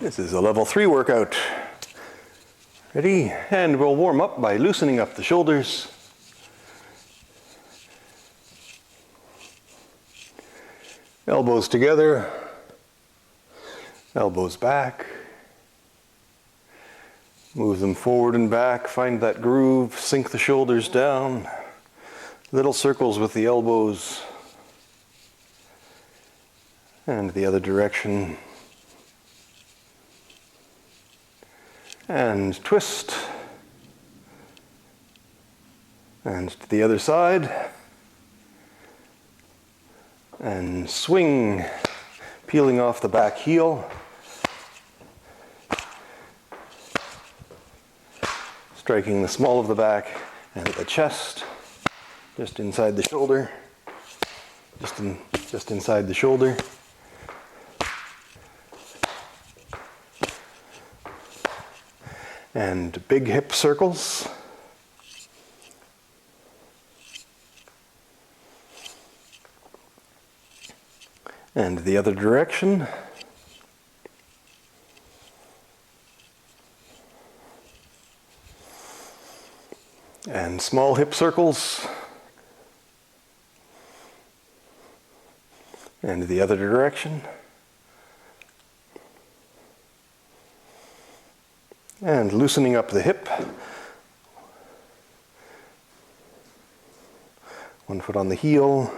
This is a level 3 workout. Ready? And we'll warm up by loosening up the shoulders. Elbows together, elbows back. Move them forward and back, find that groove, sink the shoulders down. Little circles with the elbows. And the other direction. And twist. And to the other side. And swing, peeling off the back heel. Striking the small of the back and the chest, just inside the shoulder, just inside the shoulder. And big hip circles. And the other direction. And small hip circles. And the other direction. And loosening up the hip. One foot on the heel.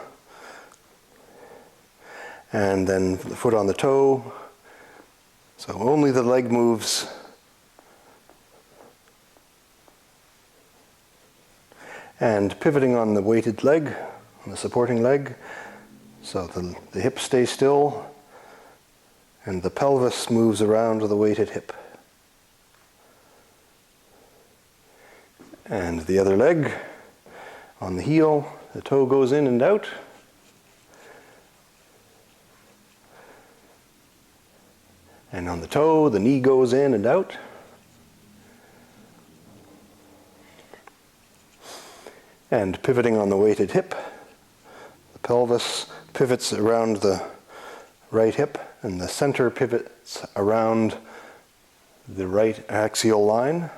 And then the foot on the toe. So only the leg moves. And pivoting on the weighted leg, on the supporting leg. So the hip stays still. And the pelvis moves around the weighted hip. And the other leg on the heel, the toe goes in and out. And on the toe, the knee goes in and out. And pivoting on the weighted hip, the pelvis pivots around the right hip, and the center pivots around the right axial line.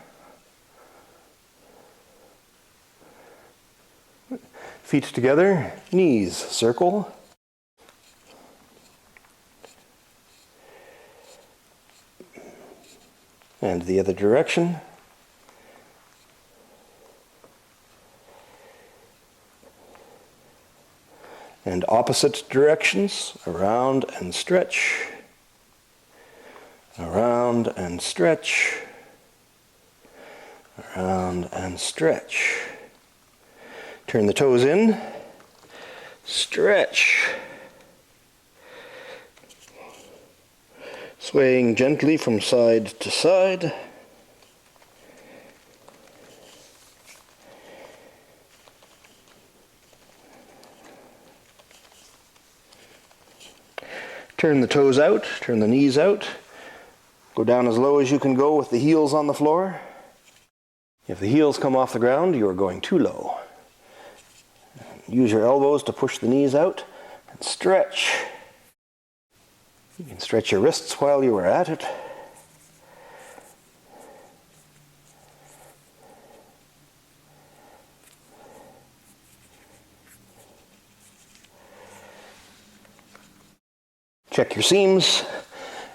Feet together, knees circle. And the other direction. And opposite directions, around and stretch. Around and stretch. Around and stretch. Turn the toes in, stretch. Swaying gently from side to side. Turn the toes out, turn the knees out. Go down as low as you can go with the heels on the floor. If the heels come off the ground, you are going too low. Use your elbows to push the knees out and stretch. You can stretch your wrists while you are at it. Check your seams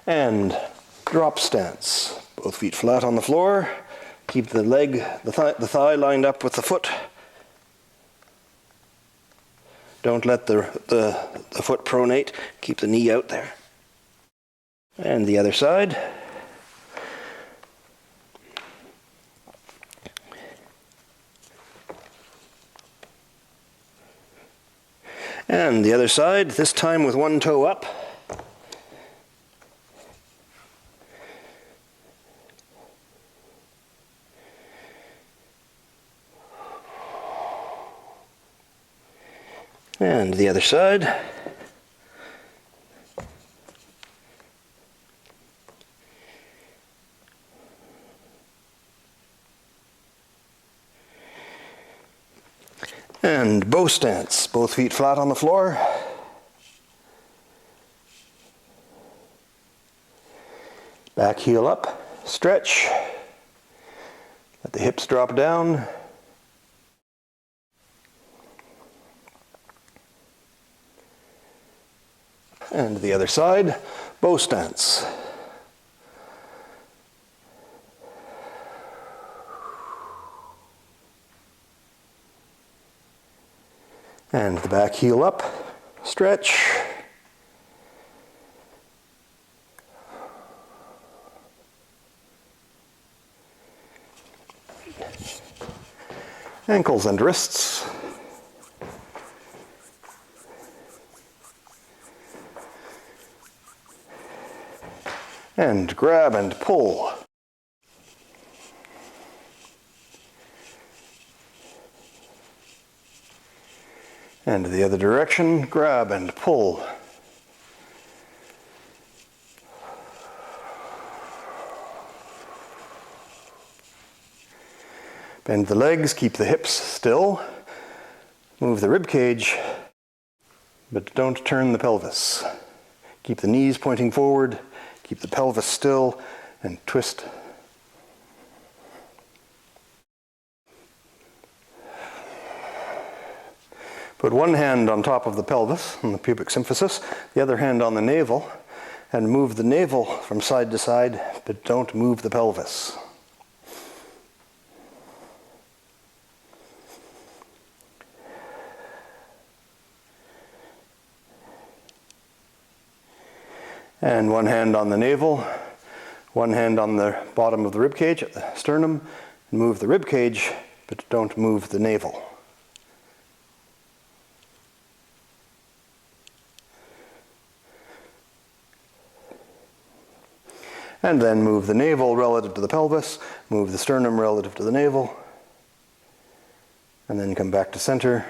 and drop stance. Both feet flat on the floor. Keep the leg, the thigh lined up with the foot. Don't let the foot pronate. Keep the knee out there. And the other side. And the other side, this time with one toe up. And the other side. And bow stance, both feet flat on the floor. Back heel up, stretch. Let the hips drop down. And the other side, bow stance. And the back heel up, stretch. Ankles and wrists. And grab and pull. And the other direction, grab and pull. Bend the legs, keep the hips still. Move the rib cage, but don't turn the pelvis. Keep the knees pointing forward, keep the pelvis still, and twist. Put one hand on top of the pelvis, on the pubic symphysis, the other hand on the navel, and move the navel from side to side, but don't move the pelvis. And one hand on the navel, one hand on the bottom of the rib cage at the sternum, and move the rib cage, but don't move the navel. And then move the navel relative to the pelvis, move the sternum relative to the navel, and then come back to center,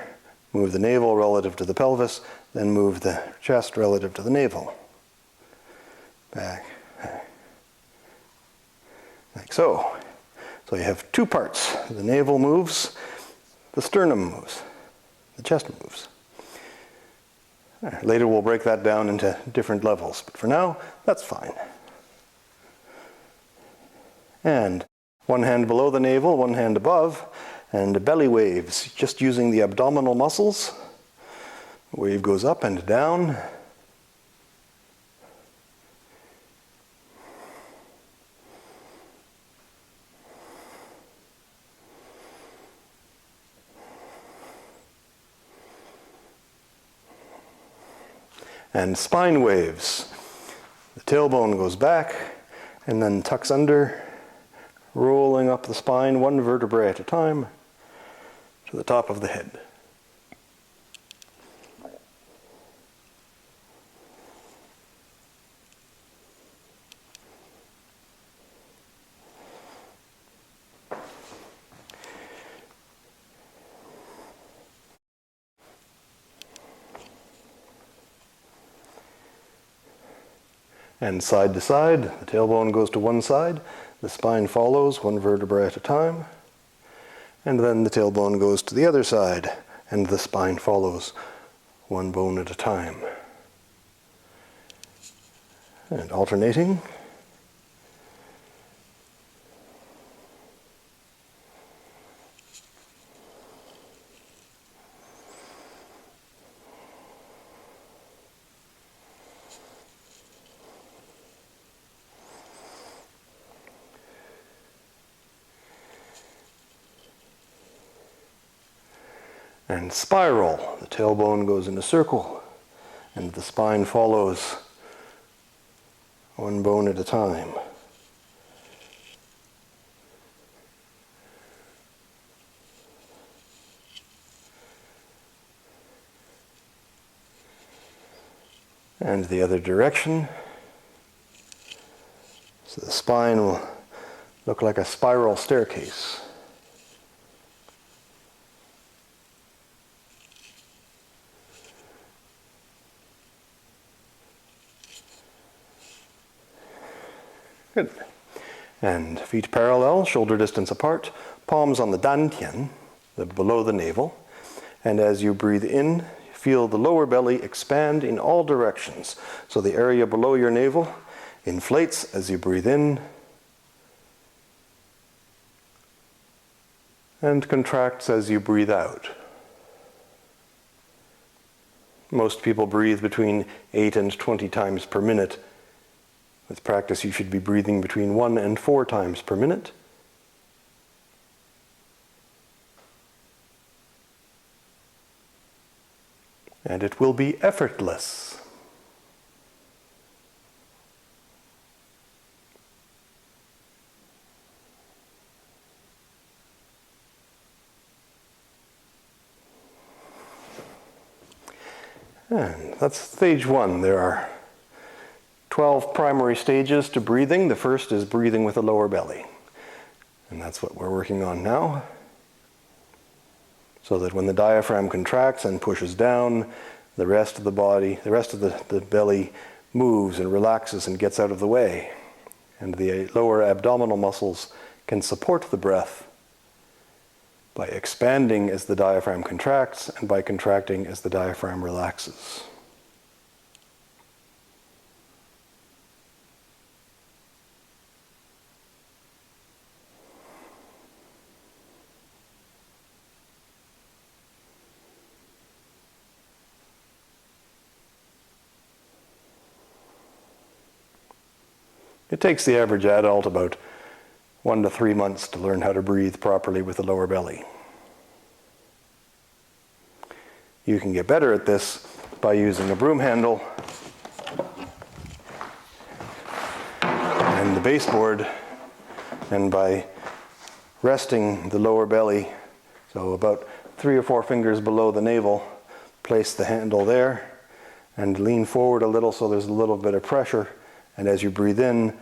move the navel relative to the pelvis, then move the chest relative to the navel. Back, like so. So you have two parts. The navel moves, the sternum moves, the chest moves. Later we'll break that down into different levels, but for now, that's fine. And one hand below the navel, one hand above, and belly waves, just using the abdominal muscles. Wave goes up and down. And spine waves. The tailbone goes back and then tucks under, rolling up the spine one vertebrae at a time to the top of the head. And side to side, the tailbone goes to one side, the spine follows one vertebra at a time, and then the tailbone goes to the other side, and the spine follows one bone at a time. And alternating. And spiral. The tailbone goes in a circle, and the spine follows one bone at a time. And the other direction. So the spine will look like a spiral staircase. Good. And feet parallel, shoulder distance apart, palms on the dantian, below the navel. And as you breathe in, feel the lower belly expand in all directions. So the area below your navel inflates as you breathe in and contracts as you breathe out. Most people breathe between 8 and 20 times per minute. With practice, you should be breathing between 1 and 4 times per minute. And it will be effortless. And that's stage 1. There are 12 primary stages to breathing. The first is breathing with the lower belly. And that's what we're working on now. So that when the diaphragm contracts and pushes down, the rest of the body, the rest of the belly moves and relaxes and gets out of the way. And the lower abdominal muscles can support the breath by expanding as the diaphragm contracts and by contracting as the diaphragm relaxes. It takes the average adult about 1 to 3 months to learn how to breathe properly with the lower belly. You can get better at this by using a broom handle and the baseboard, and by resting the lower belly, so about 3 or 4 fingers below the navel, place the handle there and lean forward a little so there's a little bit of pressure. And as you breathe in,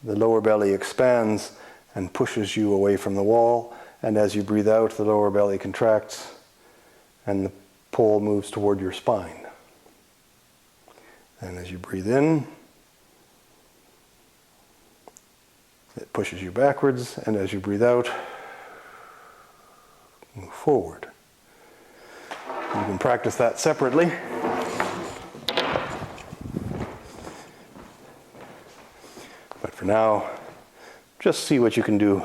the lower belly expands and pushes you away from the wall. And as you breathe out, the lower belly contracts and the pole moves toward your spine. And as you breathe in, it pushes you backwards. And as you breathe out, move forward. You can practice that separately. But for now, just see what you can do.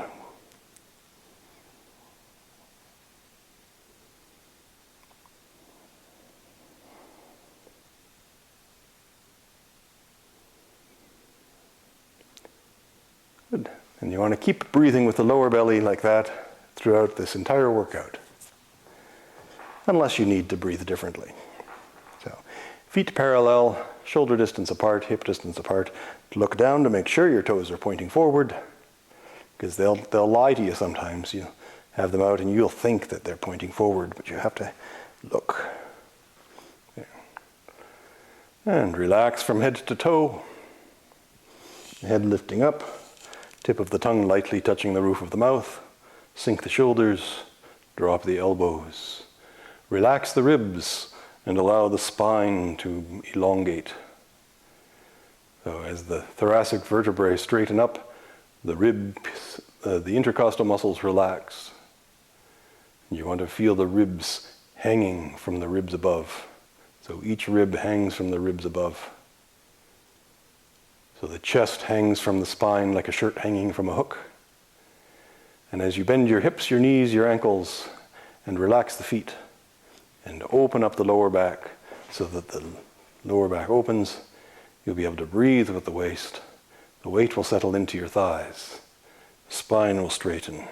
Good. And you want to keep breathing with the lower belly like that throughout this entire workout, unless you need to breathe differently. So, feet parallel, shoulder distance apart, hip distance apart. Look down to make sure your toes are pointing forward, because they'll lie to you sometimes. You have them out and you'll think that they're pointing forward, but you have to look. There. And relax from head to toe. Head lifting up, tip of the tongue lightly touching the roof of the mouth. Sink the shoulders, drop the elbows. Relax the ribs and allow the spine to elongate. So as the thoracic vertebrae straighten up, the ribs, the intercostal muscles relax. You want to feel the ribs hanging from the ribs above. So each rib hangs from the ribs above. So the chest hangs from the spine like a shirt hanging from a hook. And as you bend your hips, your knees, your ankles, and relax the feet, and open up the lower back so that the lower back opens, you'll be able to breathe with the waist. The weight will settle into your thighs. The spine will straighten.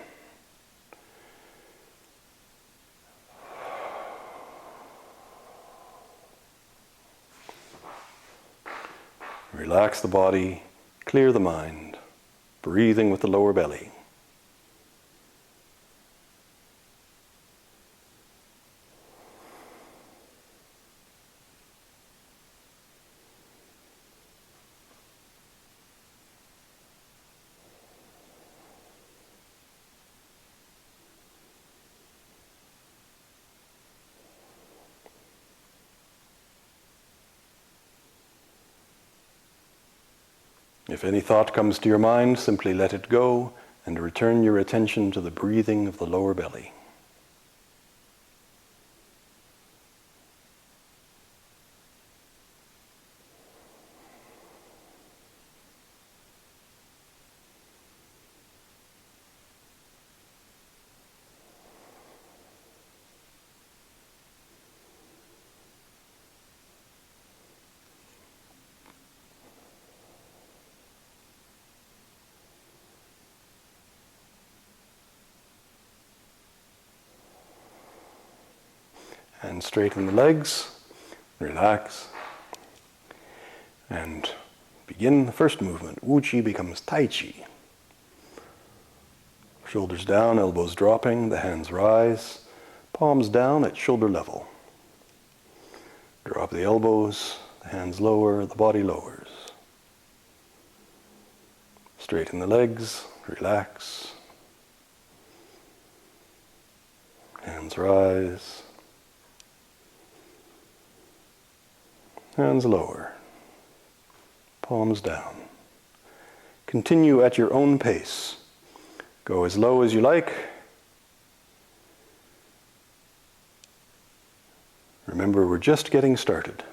Relax the body, clear the mind, breathing with the lower belly. If any thought comes to your mind, simply let it go and return your attention to the breathing of the lower belly. And straighten the legs, relax, and begin the first movement. Wu Chi becomes Tai Chi. Shoulders down, elbows dropping, the hands rise, palms down at shoulder level. Drop the elbows, the hands lower, the body lowers. Straighten the legs, relax. Hands rise. Hands lower. Palms down. Continue at your own pace. Go as low as you like. Remember, we're just getting started.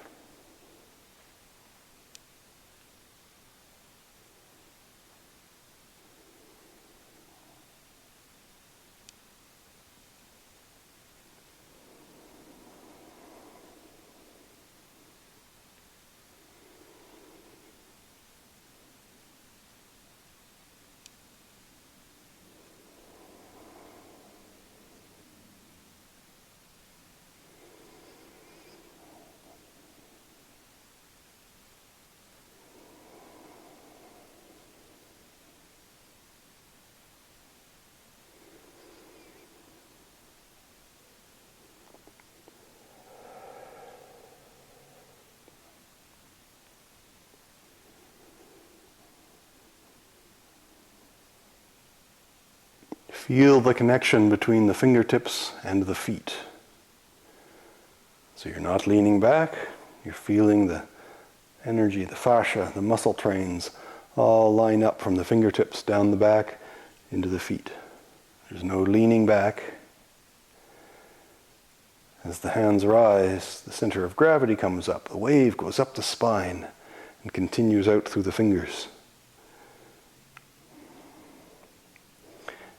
Feel the connection between the fingertips and the feet. So you're not leaning back, you're feeling the energy, the fascia, the muscle trains all line up from the fingertips down the back into the feet. There's no leaning back. As the hands rise, the center of gravity comes up, the wave goes up the spine and continues out through the fingers.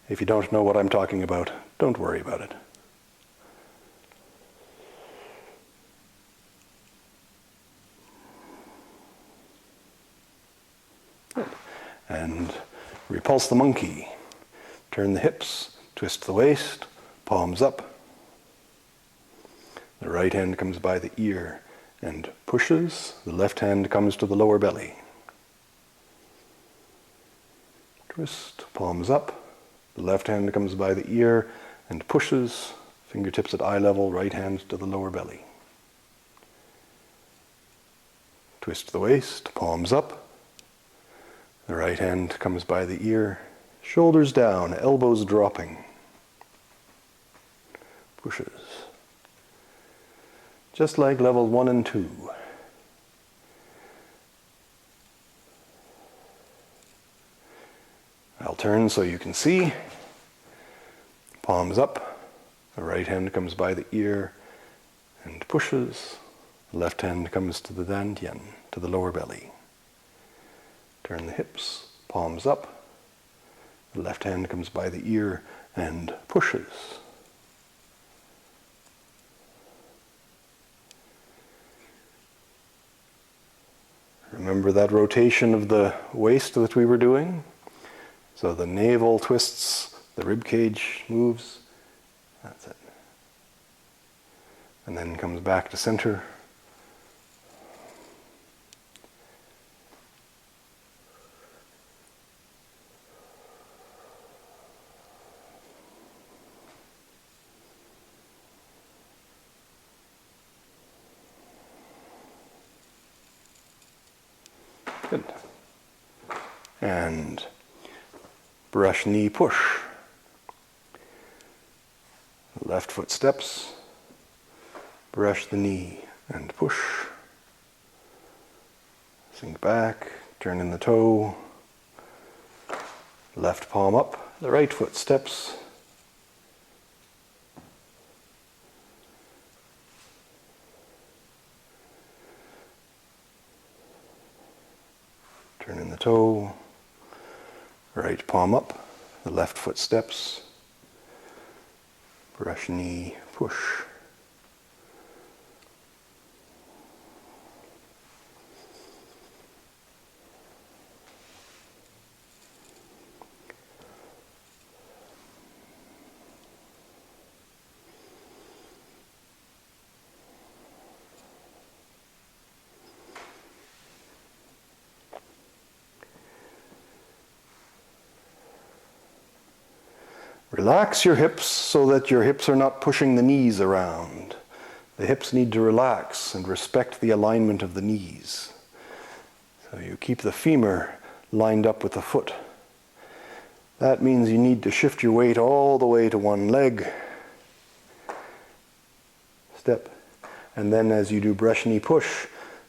If you don't know what I'm talking about, don't worry about it. Good. And repulse the monkey. Turn the hips, twist the waist, palms up. The right hand comes by the ear and pushes. The left hand comes to the lower belly. Twist, palms up. The left hand comes by the ear and pushes, fingertips at eye level, right hand to the lower belly. Twist the waist, palms up. The right hand comes by the ear, shoulders down, elbows dropping. Pushes. Just like level 1 and 2. I'll turn so you can see. Palms up. The right hand comes by the ear and pushes. The left hand comes to the dantian, to the lower belly. Turn the hips. Palms up. The left hand comes by the ear and pushes. Remember that rotation of the waist that we were doing? So the navel twists, the rib cage moves. That's it. And then comes back to center. Good. And brush, knee, push. Left foot steps. Brush the knee and push. Sink back, turn in the toe. Left palm up. The right foot steps. Turn in the toe. Right palm up. The left foot steps. Brush, knee, push. Relax your hips so that your hips are not pushing the knees around. The hips need to relax and respect the alignment of the knees. So you keep the femur lined up with the foot. That means you need to shift your weight all the way to one leg. Step. And then as you do brush knee push,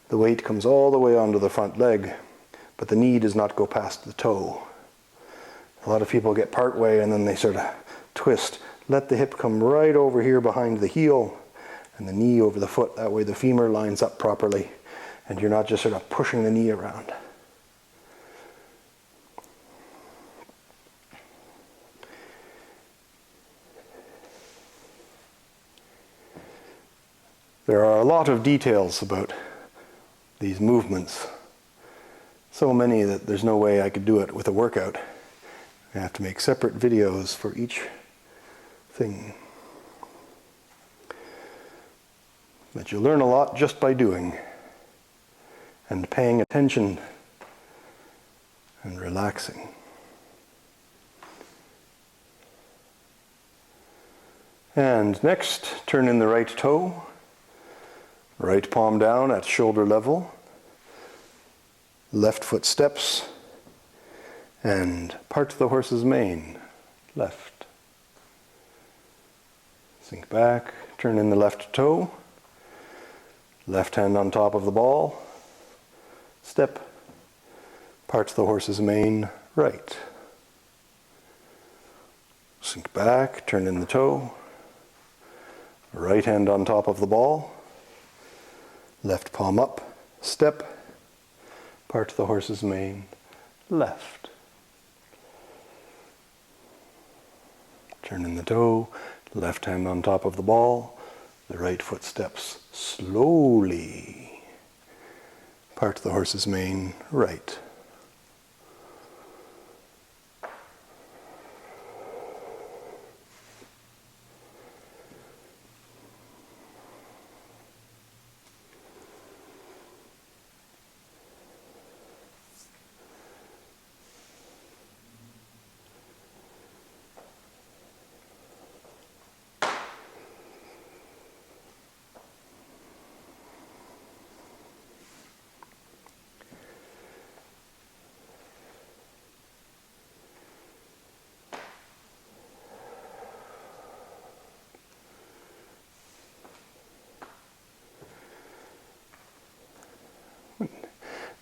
the weight comes all the way onto the front leg, but the knee does not go past the toe. A lot of people get part way and then they sort of twist. Let the hip come right over here behind the heel and the knee over the foot. That way the femur lines up properly and you're not just sort of pushing the knee around. There are a lot of details about these movements. So many that there's no way I could do it with a workout. I have to make separate videos for each thing. But you learn a lot just by doing and paying attention and relaxing. And next, turn in the right toe. Right palm down at shoulder level. Left foot steps. And part the horse's mane. Left. Sink back. Turn in the left toe. Left hand on top of the ball. Step. Part the horse's mane. Right. Sink back. Turn in the toe. Right hand on top of the ball. Left palm up, step, part the horse's mane, left. Turn in the toe, left hand on top of the ball, the right foot steps slowly. Part the horse's mane, right.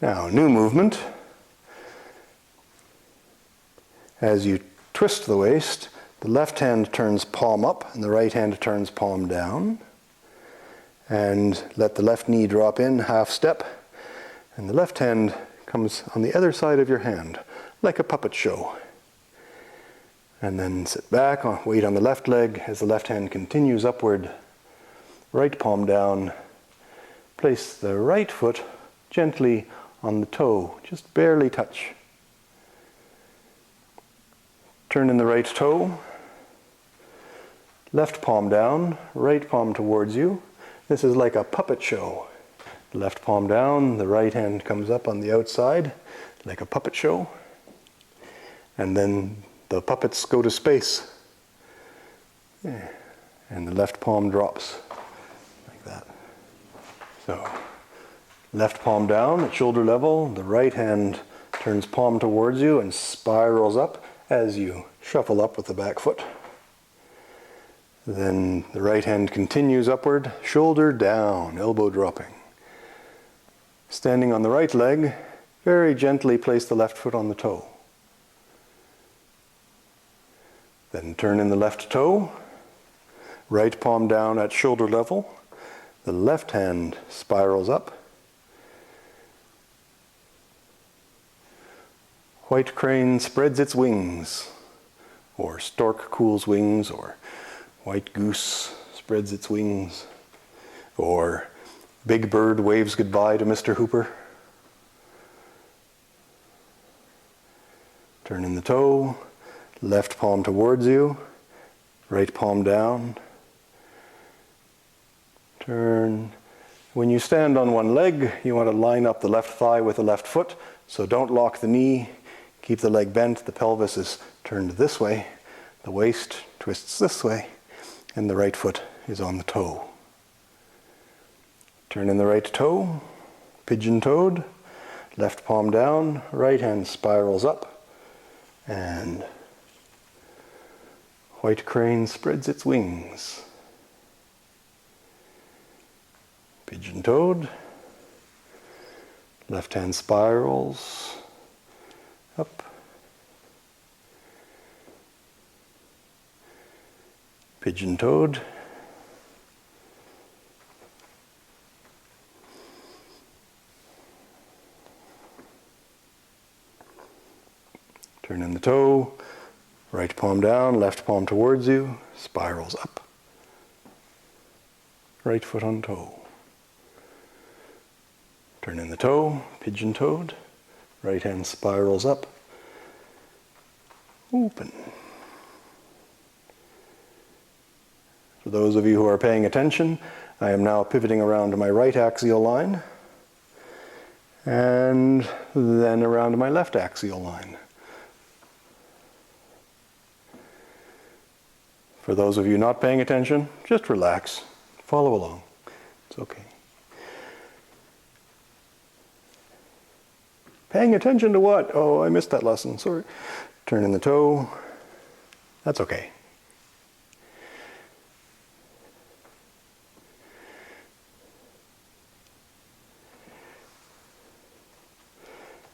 Now, new movement. As you twist the waist, the left hand turns palm up and the right hand turns palm down. And let the left knee drop in, half step. And the left hand comes on the other side of your hand, like a puppet show. And then sit back, weight on the left leg as the left hand continues upward. Right palm down. Place the right foot gently on the toe, just barely touch. Turn in the right toe, left palm down, right palm towards you. This is like a puppet show. Left palm down, the right hand comes up on the outside, like a puppet show. And then the puppets go to space. Yeah. And the left palm drops, like that. So, left palm down at shoulder level, the right hand turns palm towards you and spirals up as you shuffle up with the back foot. Then the right hand continues upward, shoulder down, elbow dropping. Standing on the right leg, very gently place the left foot on the toe. Then turn in the left toe, right palm down at shoulder level, the left hand spirals up. White crane spreads its wings, or stork cools wings, or white goose spreads its wings, or big bird waves goodbye to Mr. Hooper. Turn in the toe, left palm towards you, right palm down. Turn. When you stand on one leg, you want to line up the left thigh with the left foot, so don't lock the knee. Keep the leg bent, the pelvis is turned this way. The waist twists this way, and the right foot is on the toe. Turn in the right toe, pigeon-toed, left palm down, right hand spirals up, and white crane spreads its wings. Pigeon-toed, left hand spirals up, pigeon-toed, turn in the toe, right palm down, left palm towards you, spirals up, right foot on toe. Turn in the toe, pigeon-toed, right hand spirals up, open. For those of you who are paying attention, I am now pivoting around to my right axial line and then around to my left axial line. For those of you not paying attention, just relax, follow along, it's okay. Paying attention to what? Oh, I missed that lesson, sorry. Turn in the toe, that's okay.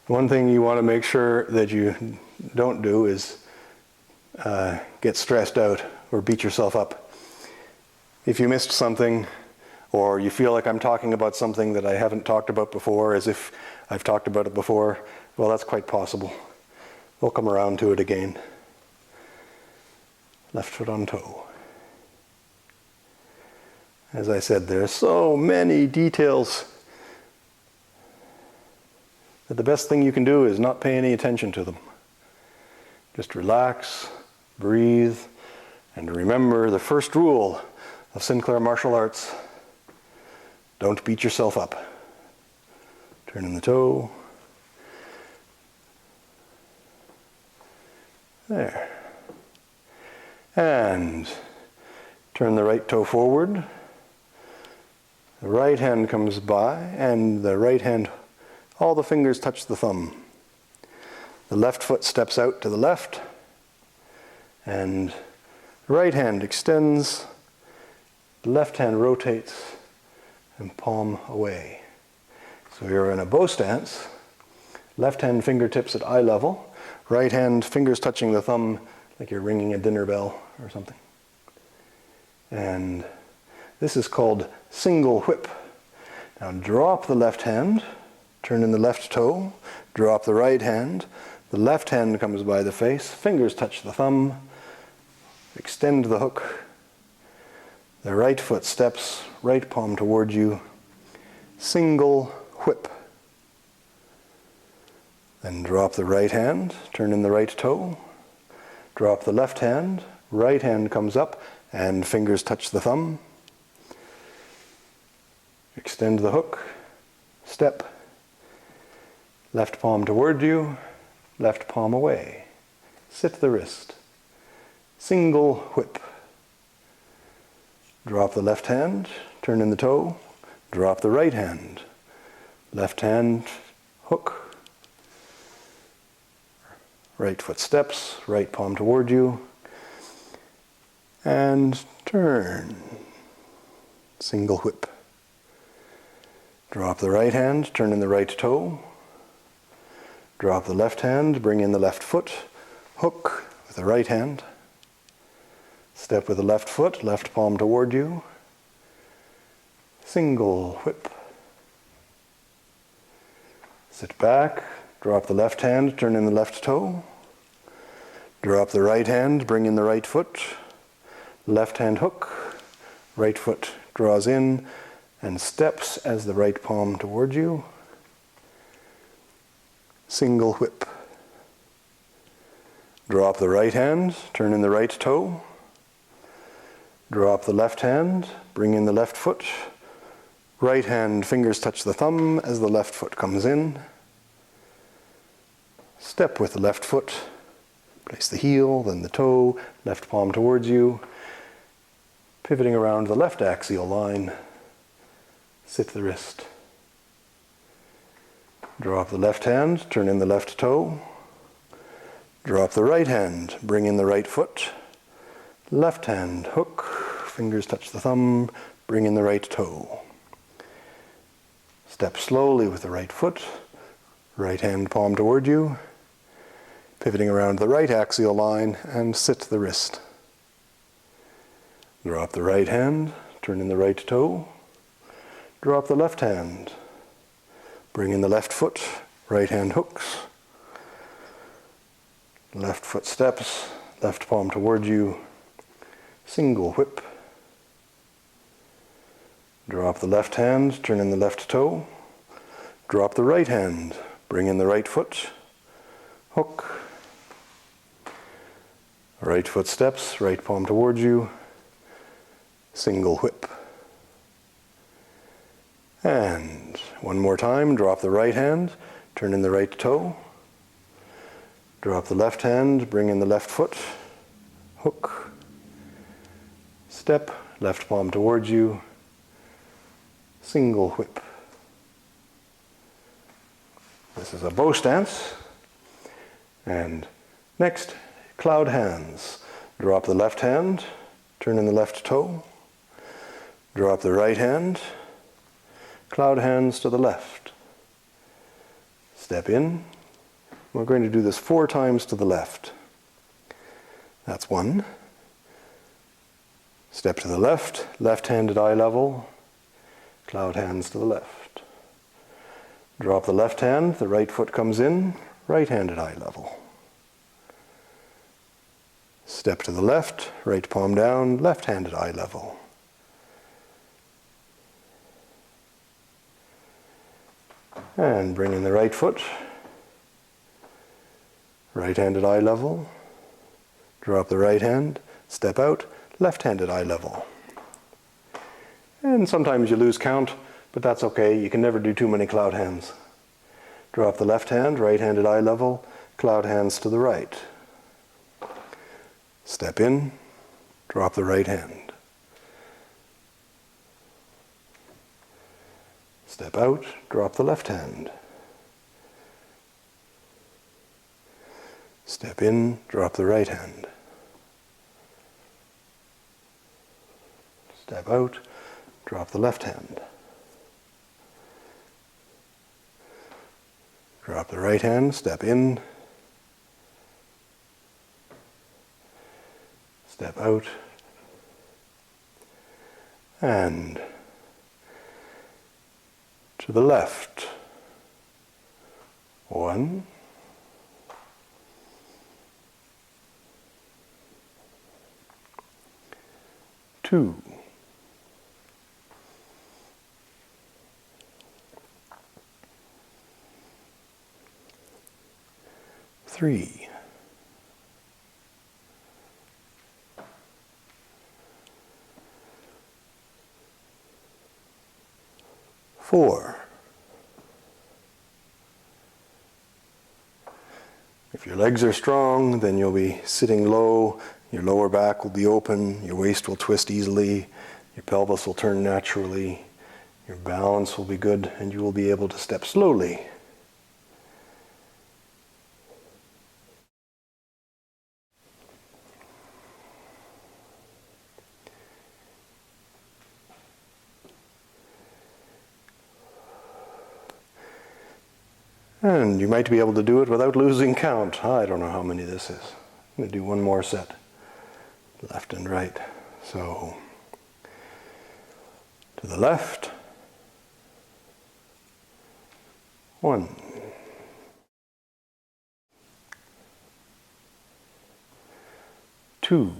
One thing you want to make sure that you don't do is get stressed out or beat yourself up. If you missed something, or you feel like I'm talking about something that I haven't talked about before, as if I've talked about it before, well, that's quite possible. We'll come around to it again. Left foot on toe. As I said, there are so many details that the best thing you can do is not pay any attention to them. Just relax, breathe, and remember the first rule of Sinclair Martial Arts: don't beat yourself up. Turn in the toe. There. And turn the right toe forward. The right hand comes by, and the right hand, all the fingers touch the thumb. The left foot steps out to the left, and the right hand extends, the left hand rotates, and palm away. So you're in a bow stance, left hand fingertips at eye level, right hand fingers touching the thumb like you're ringing a dinner bell or something. And this is called single whip. Now drop the left hand, turn in the left toe, drop the right hand, the left hand comes by the face, fingers touch the thumb, extend the hook, the right foot steps, right palm towards you, single whip. Then drop the right hand, turn in the right toe, drop the left hand, right hand comes up and fingers touch the thumb, extend the hook, step, left palm toward you, left palm away, sit the wrist, single whip. Drop the left hand, turn in the toe, drop the right hand, left hand, hook, right foot steps, right palm toward you, and turn, single whip. Drop the right hand, turn in the right toe, drop the left hand, bring in the left foot, hook with the right hand, step with the left foot, left palm toward you, single whip. Sit back, drop the left hand, turn in the left toe, drop the right hand, bring in the right foot, left hand hook, right foot draws in and steps as the right palm toward you, single whip. Drop the right hand, turn in the right toe, drop the left hand, bring in the left foot, right hand fingers touch the thumb as the left foot comes in, step with the left foot, Place the heel, then the toe, left palm towards you, pivoting around the left axial line, sit the wrist. Drop the left hand, turn in the left toe, drop the right hand, bring in the right foot, left hand, hook, fingers touch the thumb, bring in the right toe. Step slowly with the right foot, right hand palm toward you, pivoting around the right axial line and sit the wrist. Drop the right hand, turn in the right toe, drop the left hand, bring in the left foot, right hand hooks, left foot steps, left palm toward you, single whip. Drop the left hand, turn in the left toe, drop the right hand, bring in the right foot, hook, right foot steps, right palm towards you, single whip. And one more time, drop the right hand, turn in the right toe, drop the left hand, bring in the left foot, hook, step, left palm towards you, single whip. This is a bow stance. And next, cloud hands. Drop the left hand, turn in the left toe, drop the right hand, cloud hands to the left. Step in. We're going to do this 4 times to the left. That's 1. Step to the left, left hand at eye level, cloud hands to the left. Drop the left hand, the right foot comes in, right hand at eye level. Step to the left, right palm down, left hand at eye level. And bring in the right foot, right hand at eye level. Drop the right hand, step out, left hand at eye level. And sometimes you lose count, but that's okay. You can never do too many cloud hands. Drop the left hand, right hand at eye level, cloud hands to the right. Step in, drop the right hand. Step out, drop the left hand. Step in, drop the right hand. Step out, drop the left hand. Drop the right hand, step in. Step out. And to the left. 1. 2. 3. 4. If your legs are strong, then you'll be sitting low, your lower back will be open, your waist will twist easily, your pelvis will turn naturally, your balance will be good, and you will be able to step slowly. And you might be able to do it without losing count. I don't know how many this is. I'm going to do one more set, left and right. So, to the left, 1. 2.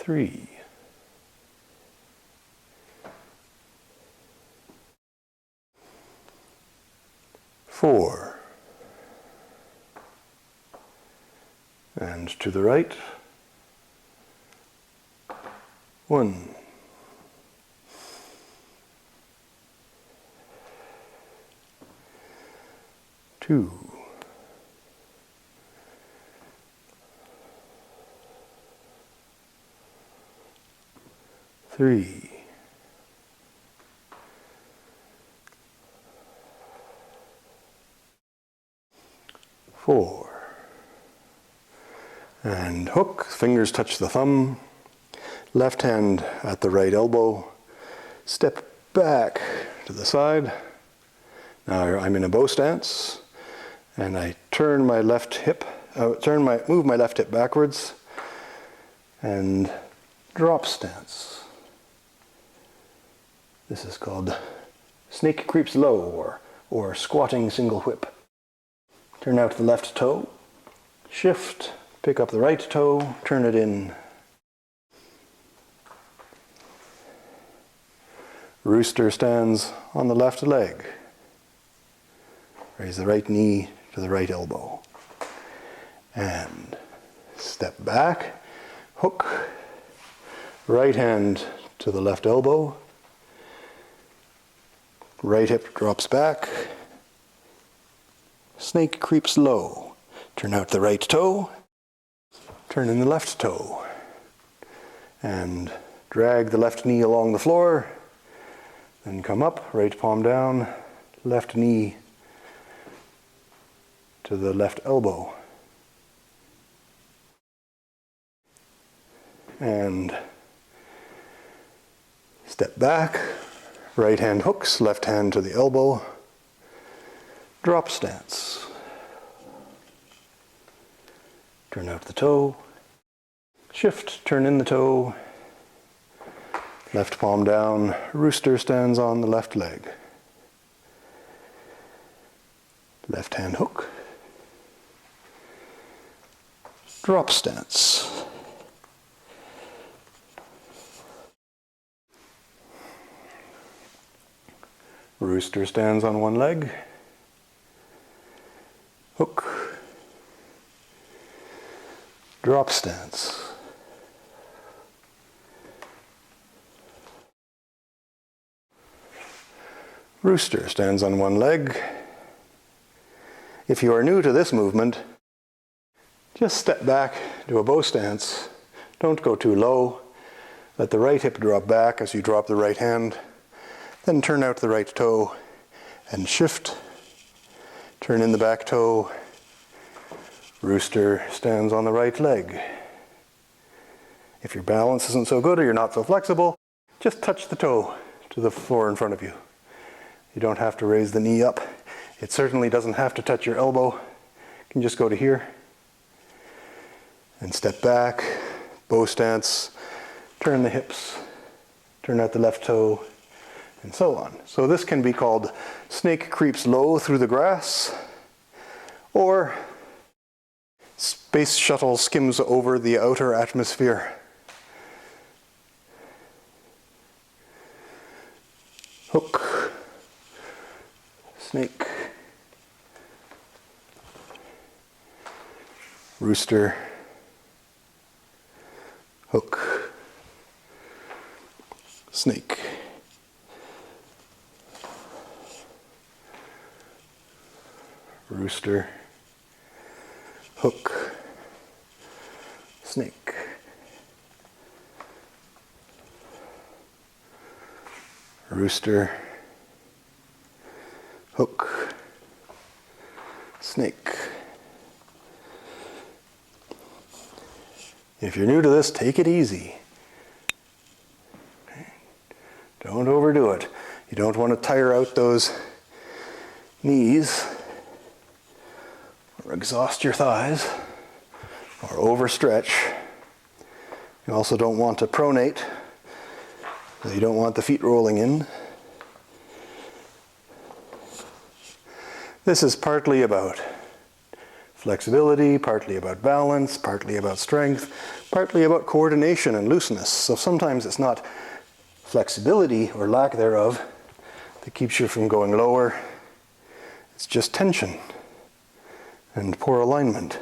3. 4. And to the right. 1. 2, 3, 4, and hook, fingers touch the thumb, left hand at the right elbow, step back to the side. Now I'm in a bow stance, and I turn my left hip, move my left hip backwards, and drop stance. This is called snake creeps low, or squatting single whip. Turn out the left toe, shift, pick up the right toe, turn it in. Rooster stands on the left leg. Raise the right knee to the right elbow. And step back, hook, right hand to the left elbow, right hip drops back, snake creeps low. Turn out the right toe, turn in the left toe, and drag the left knee along the floor, then come up, right palm down, left knee to the left elbow. And step back, right hand hooks, left hand to the elbow, drop stance. Turn out the toe, shift, turn in the toe, left palm down, rooster stands on the left leg. Left hand hook, drop stance. Rooster stands on one leg, hook, drop stance. Rooster stands on one leg. If you are new to this movement, just step back to a bow stance. Don't go too low. Let the right hip drop back as you drop the right hand. Then turn out the right toe and shift. Turn in the back toe. Rooster stands on the right leg. If your balance isn't so good or you're not so flexible, just touch the toe to the floor in front of you. You don't have to raise the knee up. It certainly doesn't have to touch your elbow. You can just go to here and step back, bow stance, turn the hips, turn out the left toe, and so on. So this can be called snake creeps low through the grass, or space shuttle skims over the outer atmosphere. Hook, snake, rooster, hook, snake, rooster, hook, snake, rooster, hook, snake. If you're new to this, take it easy. Don't overdo it. You don't want to tire out those knees, or exhaust your thighs, or overstretch. You also don't want to pronate, so you don't want the feet rolling in. This is partly about flexibility, partly about balance, partly about strength, partly about coordination and looseness. So sometimes it's not flexibility or lack thereof that keeps you from going lower. It's just tension and poor alignment.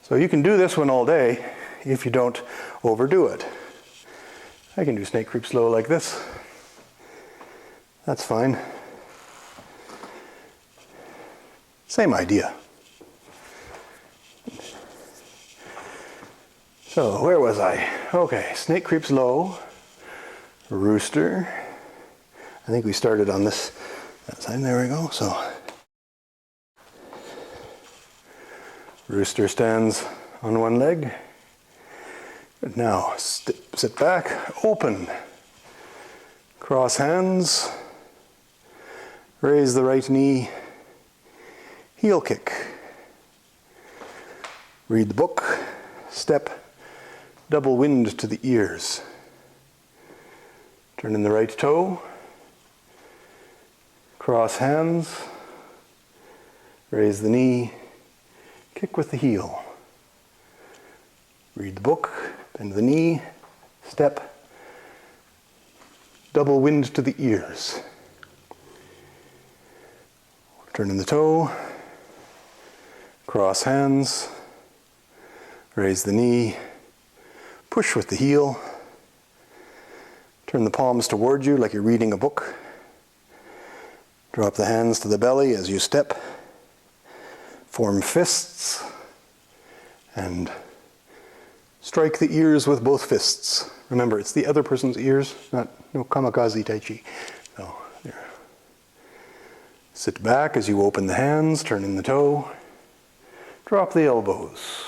So you can do this one all day. if you don't overdo it. I can do snake creep slow like this. That's fine. Same idea. So where was I? Okay, snake creeps low, rooster. I think we started on this side. There we go. So rooster stands on one leg. But now sit back, open, cross hands, raise the right knee, heel kick. Read the book, step, double wind to the ears. Turn in the right toe, cross hands, raise the knee, kick with the heel. Read the book, bend the knee, step, double wind to the ears. Turn in the toe, cross hands, raise the knee, push with the heel, turn the palms toward you like you're reading a book, drop the hands to the belly as you step, form fists, and strike the ears with both fists. Remember, it's the other person's ears, no kamikaze Tai Chi. So, there. Sit back as you open the hands, turn in the toe, drop the elbows.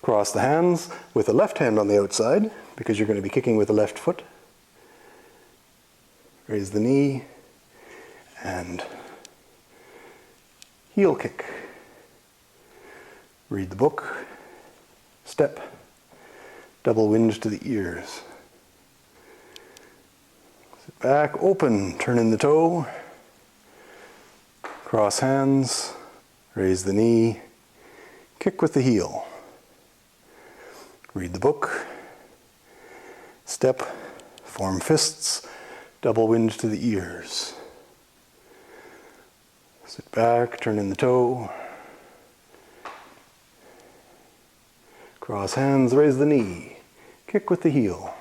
Cross the hands with the left hand on the outside, because you're going to be kicking with the left foot. Raise the knee, and heel kick. Read the book, step, double wind to the ears. Sit back, open, turn in the toe, cross hands, raise the knee, kick with the heel. Read the book, step, form fists, double wind to the ears. Sit back, turn in the toe, cross hands, raise the knee, kick with the heel.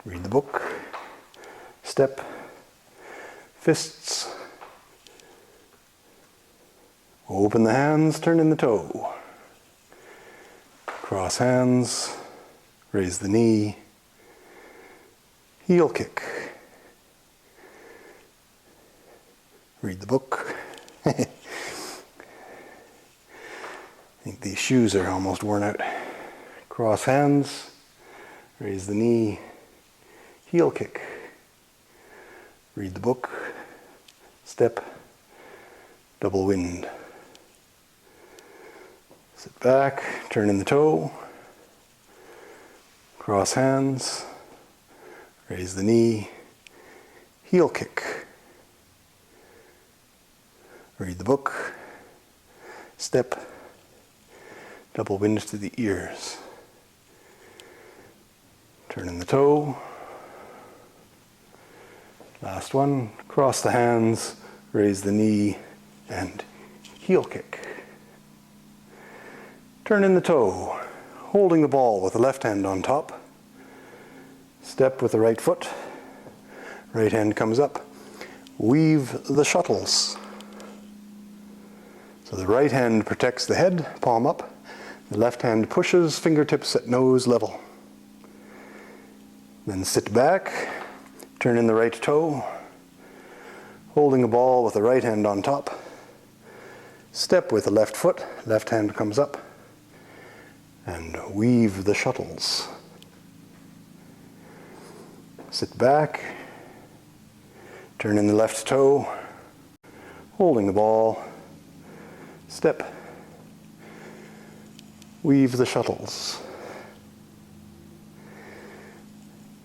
Read the book, step, fists, open the hands, turn in the toe. Cross hands, raise the knee, heel kick. Read the book. I think these shoes are almost worn out. Cross hands, raise the knee, heel kick. Read the book, step, double wind. Sit back, turn in the toe, cross hands, raise the knee, heel kick. Read the book, step, double wind to the ears. Turn in the toe. Last one, cross the hands, raise the knee, and heel kick. Turn in the toe, holding the ball with the left hand on top. Step with the right foot. Right hand comes up. Weave the shuttles. So the right hand protects the head, palm up. The left hand pushes, fingertips at nose level. Then sit back, turn in the right toe, holding the ball with the right hand on top. Step with the left foot, left hand comes up. And weave the shuttles. Sit back, turn in the left toe, holding the ball, step, weave the shuttles.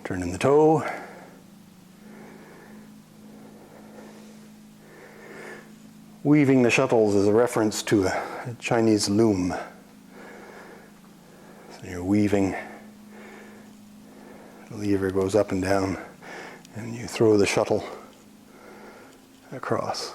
Turn in the toe, weaving the shuttles is a reference to a Chinese loom. You're weaving, the lever goes up and down, and you throw the shuttle across.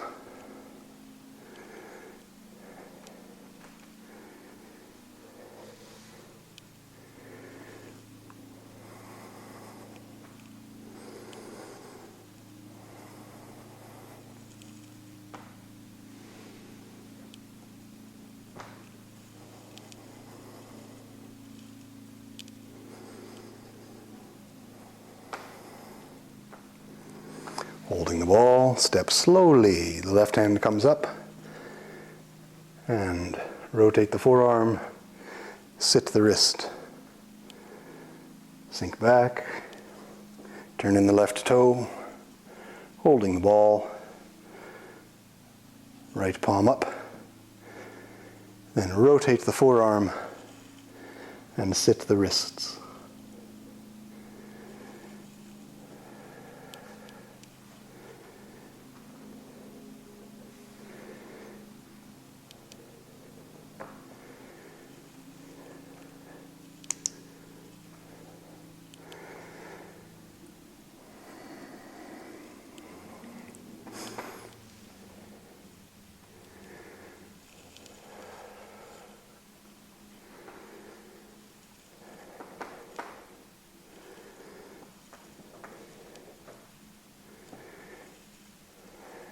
Holding the ball, step slowly. The left hand comes up and rotate the forearm, sit the wrist. Sink back, turn in the left toe, holding the ball, right palm up, then rotate the forearm and sit the wrists.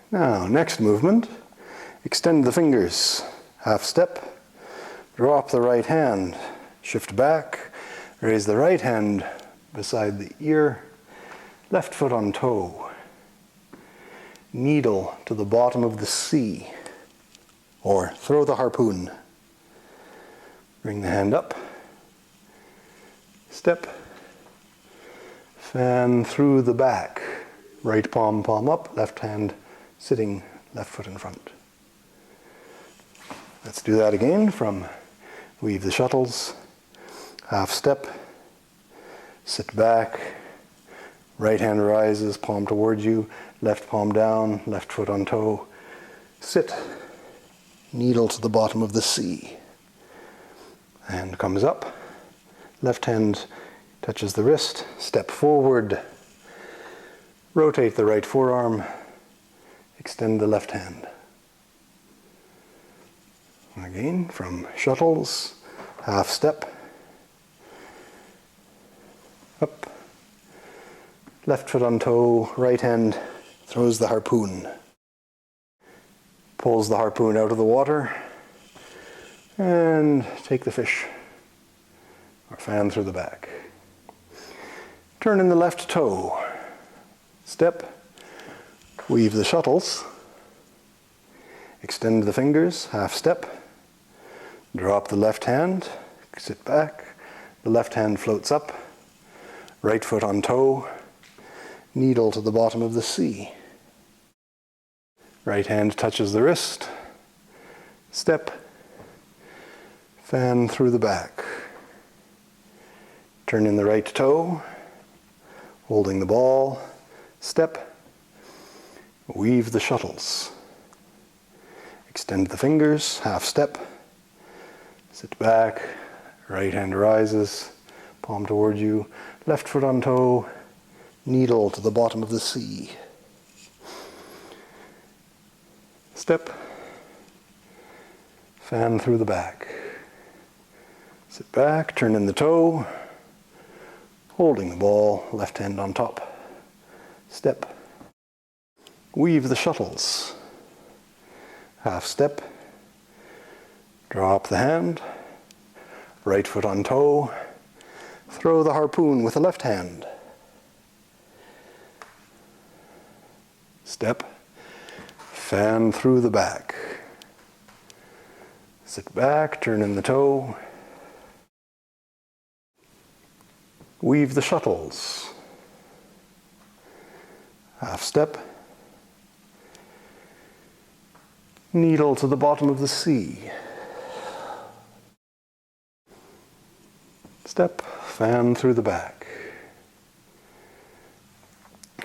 Now, next movement, extend the fingers, half step, drop the right hand, shift back, raise the right hand beside the ear, left foot on toe, needle to the bottom of the sea, or throw the harpoon. Bring the hand up, step, fan through the back, right palm, palm up, left hand sitting, left foot in front. Let's do that again from weave the shuttles, half step, sit back, right hand rises, palm towards you, left palm down, left foot on toe, sit, needle to the bottom of the sea. Hand comes up, left hand touches the wrist, step forward, rotate the right forearm, extend the left hand. Again, from shuttles, half step, up, left foot on toe, right hand throws the harpoon, pulls the harpoon out of the water, and take the fish, or fan through the back. Turn in the left toe, step, weave the shuttles, extend the fingers, half step, drop the left hand, sit back, the left hand floats up, right foot on toe, needle to the bottom of the sea. Right hand touches the wrist, step, fan through the back. Turn in the right toe, holding the ball, step, weave the shuttles. Extend the fingers, half step, sit back, right hand rises, palm towards you, left foot on toe, needle to the bottom of the sea. Step, fan through the back. Sit back, turn in the toe, holding the ball, left hand on top. Step, weave the shuttles. Half step, drop the hand, right foot on toe, throw the harpoon with the left hand. Step, fan through the back. Sit back, turn in the toe, weave the shuttles. Half step, needle to the bottom of the sea. Step, fan through the back.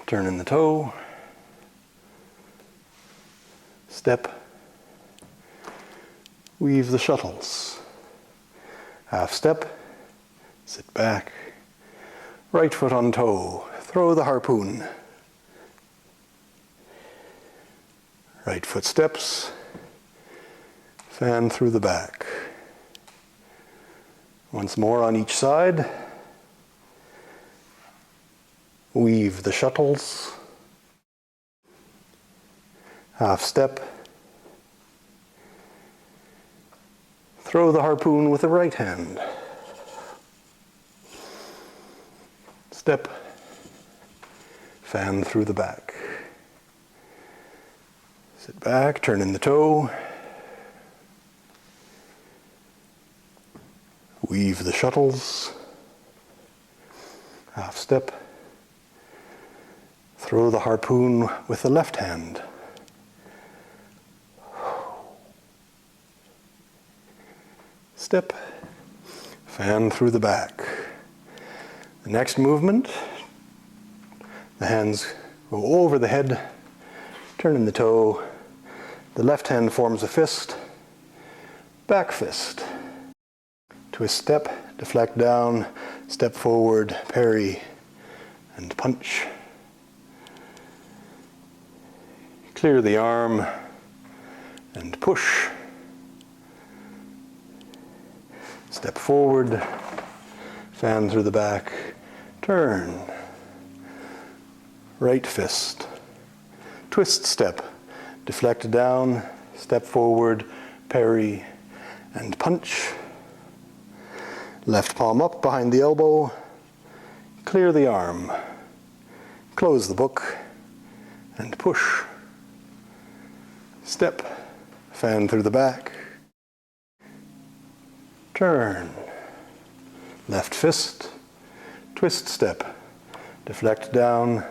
Turn in the toe. Step, weave the shuttles. Half step, sit back. Right foot on toe, throw the harpoon. Right foot steps, fan through the back. Once more on each side. Weave the shuttles. Half step. Throw the harpoon with the right hand. Step. Fan through the back. Sit back, turn in the toe. Weave the shuttles. Half step. Throw the harpoon with the left hand. Step. Fan through the back. The next movement, the hands go over the head, turn in the toe. The left hand forms a fist, back fist. Twist step, deflect down, step forward, parry, and punch. Clear the arm and push. Step forward, fan through the back, turn. Right fist. Twist step, deflect down, step forward, parry, and punch. Left palm up behind the elbow, clear the arm, close the book, and push. Step, fan through the back, turn. Left fist, twist step, deflect down,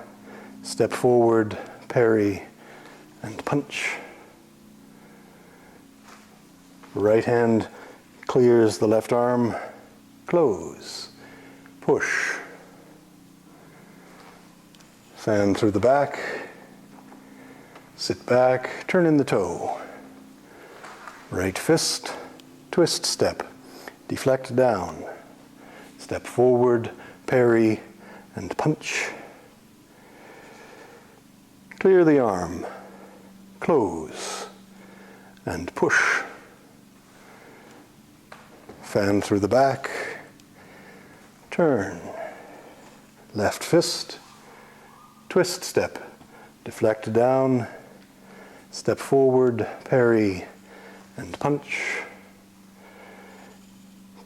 step forward, parry, and punch. Right hand clears the left arm, close, push. Fan through the back, sit back, turn in the toe. Right fist, twist step, deflect down, step forward, parry, and punch. Clear the arm, close, and push. Fan through the back, turn. Left fist, twist step, deflect down, step forward, parry, and punch.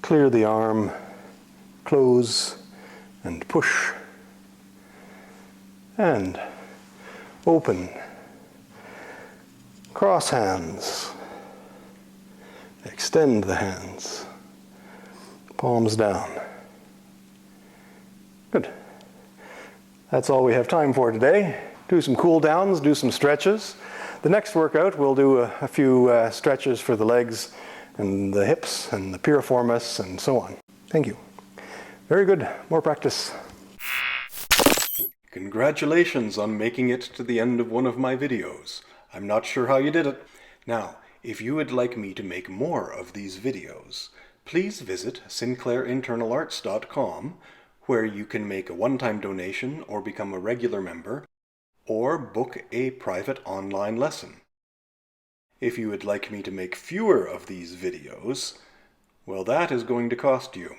Clear the arm, close, and push. And open. Cross hands. Extend the hands. Palms down. Good. That's all we have time for today. Do some cool downs, do some stretches. The next workout we'll do a few stretches for the legs and the hips and the piriformis and so on. Thank you. Very good. More practice. Congratulations on making it to the end of one of my videos. I'm not sure how you did it. Now, if you would like me to make more of these videos, please visit sinclairinternal.arts.com, where you can make a one-time donation or become a regular member, or book a private online lesson. If you would like me to make fewer of these videos, well, that is going to cost you.